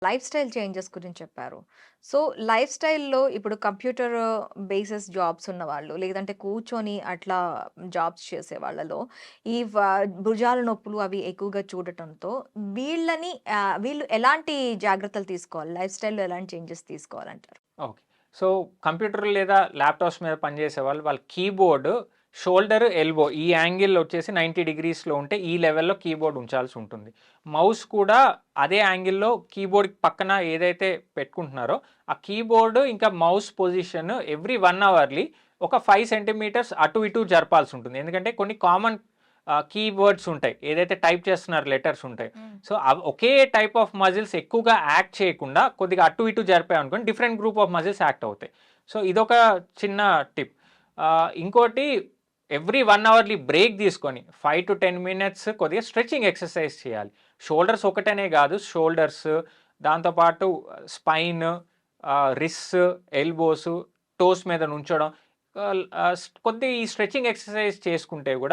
Life style changes గురించి చెప్పారు. So, life స్టైల్‌లో ఇప్పుడు కంప్యూటర్ బేసిస్ జాబ్స్ ఉన్నవాళ్ళు, లేదంటే కూర్చొని అట్లా జాబ్స్ చేసే వాళ్ళలో ఈ భుజాల నొప్పులు అవి ఎక్కువగా చూడటంతో వీళ్ళు ఎలాంటి జాగ్రత్తలు తీసుకోవాలి? లైఫ్ స్టైల్‌లో ఎలాంటి చేంజెస్ తీసుకోవాలంటారు? ఓకే. సో, కంప్యూటర్ లేదా ల్యాప్‌టాప్స్ మీద పనిచేసే వాళ్ళ కీబోర్డ్ షోల్డర్, ఎల్బో ఈ యాంగిల్ వచ్చేసి 90 డిగ్రీస్‌లో ఉంటే ఈ లెవెల్‌లో కీబోర్డ్ ఉంచాల్సి ఉంటుంది. మౌస్ కూడా అదే యాంగిల్‌లో కీబోర్డ్ పక్కన ఏదైతే పెట్టుకుంటున్నారో ఆ కీబోర్డ్ ఇంకా మౌస్ పొజిషన్ ఎవ్రీ 1 అవర్‌లీ ఒక 5 సెంటీమీటర్స్ అటు ఇటు జరపాల్సి ఉంటుంది. ఎందుకంటే కొన్ని కామన్ కీవర్డ్స్ ఉంటాయి. ఏదైతే టైప్ చేస్తున్నారు లెటర్స్ ఉంటాయి. హ్మ్. సో, ఒకే టైప్ ఆఫ్ మజిల్స్ ఎక్కువగా యాక్ట్ చేయకుండా కొద్దిగా అటు ఇటు జరిపామనుకోండి different group of muscles act అవుతాయి. సో, ఇదొక చిన్న టిప్. ఇంకోటి ఎవ్రీ 1 అవర్‌లీ బ్రేక్ తీసుకొని 5-10 మినిట్స్ కొద్దిగా స్ట్రెచింగ్ ఎక్సర్సైజ్ చేయాలి. షోల్డర్స్ ఒకటనే కాదు, షోల్డర్స్ దాంతోపాటు స్పైన్, రిస్ట్స్, ఎల్బోస్, టోస్ మీద నుంచోడం. కొద్దిగా ఈ స్ట్రెచింగ్ ఎక్సర్సైజ్ చేసుకుంటే కూడా